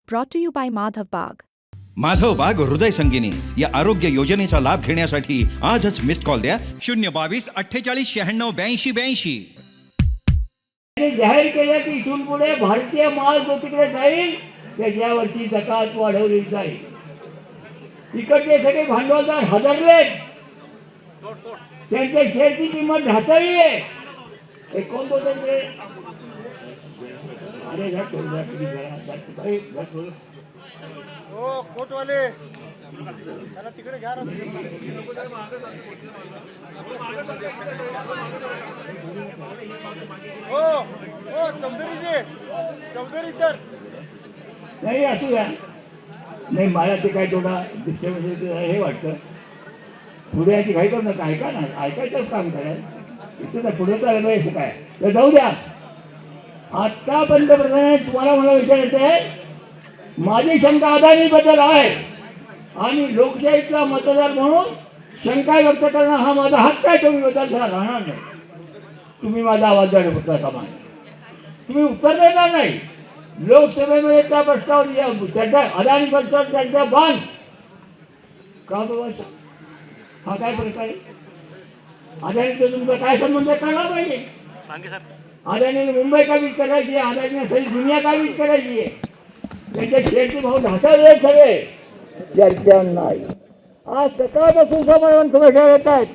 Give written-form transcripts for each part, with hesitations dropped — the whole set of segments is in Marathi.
Brought to you by Madhav Bagh. Madhav बाग हृदय संगिनी या आरोग्य योजनेचा लाभ घेण्यासाठी आजच मिस्ड कॉल द्या 022-48-96-82-82. जाहीर केलं की इथून पुढे भारतीय माल जो तिकडे जाईल त्याच्यावरची जकात वाढवली जाईल. तिकडचे सगळे भांडवलदार हादरले, त्यांच्या शेअरची किंमत ढासळली आहे. हे कोण बोलतात रे? अरे हो कोटवाले त्याला तिकडे घ्या ना. हो हो चौधरी सर नाही असू द्या. नाही मला ते काय थोडा डिस्टर्बन्स हे वाटतं. पुढे याची घाई करू नका. ऐका ना, ऐकायचंच काम करा. इथं तर पुढे चाललं असं काय तर जाऊ द्या. आता पंतप्रधानांनी तुम्हाला मला विचारायचं आहे, माझी शंका अदानीबद्दल आहे आणि लोकशाहीतला मतदार म्हणून शंका व्यक्त करणं हा माझा हक्क आहे. तुम्ही बद्दल राहणार नाही. तुम्ही माझा आवाज द्यायला होता कामा नये. तुम्ही उत्तर देणार नाही. लोकसभेमध्ये त्या प्रश्नावर त्यांच्या अदानी प्रश्नावर त्यांचा बाण का बाबा हा काय प्रकार आहे? अदानीचा तुमचा काय संबंध कळला पाहिजे. अदानीने मुंबई का वीज करायची आहे, अदानीने सगळी दुनिया का वीज करायची आहे. त्यांच्या शेअरचे भाव ढासळले सगळे. चर्चा नाही. आज सकाळपासून समस्या येत आहेत,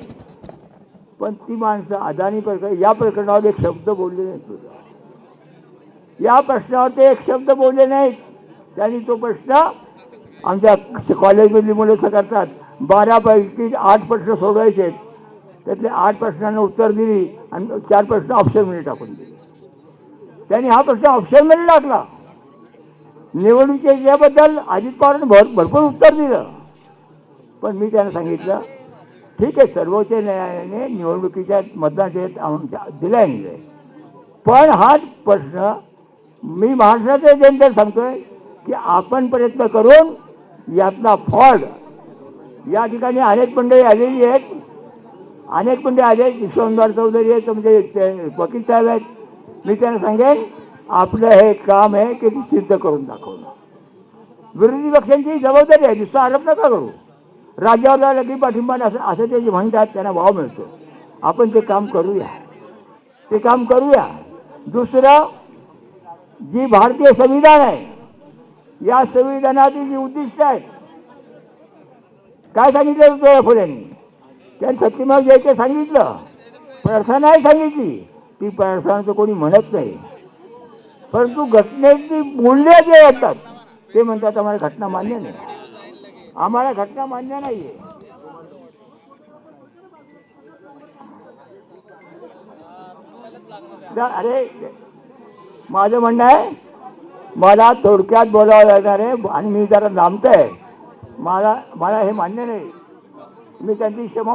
पण ती माणसं अदानी प्रकरण या प्रकरणावर एक शब्द बोलले नाहीत. या प्रश्नावर ते एक शब्द बोलले नाहीत. त्यांनी तो प्रश्न आमच्या कॉलेजमधली मुलं असं करतात, 12पैकी 8 प्रश्न सोडवायचे, त्यातले 8 प्रश्नांना उत्तर दिली आणि 4 प्रश्न ऑप्शनमध्ये टाकून दिले. त्यांनी हा प्रश्न ऑप्शनमध्ये टाकला. निवडणुकीच्याबद्दल अजित पवारांनी भरपूर उत्तर दिलं, पण मी त्यांना सांगितलं ठीक आहे, सर्वोच्च न्यायालयाने निवडणुकीच्या मतदानाच्या दिलाय नाही, पण हाच प्रश्न मी महाराष्ट्राच्या जनतेला सांगतोय की आपण प्रयत्न करून यातला फॉल्ट या ठिकाणी अनेक मंडळी आलेली आहेत. अनेक मंडळी आले. विश्वंभर चौधरी आहेत, म्हणजे वकील साहेब आहेत. मी त्यांना सांगेन आपलं हे काम आहे की ती सिद्ध करून दाखवणं. विरोधी पक्षांची जबाबदारी आहे. नुसता आरोप नका करू. राज्यावर लगेच पाठिंबा असं ते जे म्हणतात त्यांना भाव मिळतो. आपण ते काम करूया, ते काम करूया. दुसरं, जी भारतीय संविधान आहे, या संविधानाची जी उद्दिष्ट आहेत, काय सांगितलं होतं फुलेंनी? त्यांनी सत्यमेव जयते सांगितलं, प्रार्थना नाही सांगितली. ती प्रार्थनाचं कोणी म्हणत नाही, परंतु घटनेची मूल्य जे येतात ते म्हणतात आम्हाला घटना मान्य नाही, आम्हाला घटना मान्य नाहीये. अरे माझं म्हणणं आहे, मला थोडक्यात बोलावं लागणार आहे आणि मी जरा लांबतोय. मला हे मान्य नाही. मी त्यांची क्षमा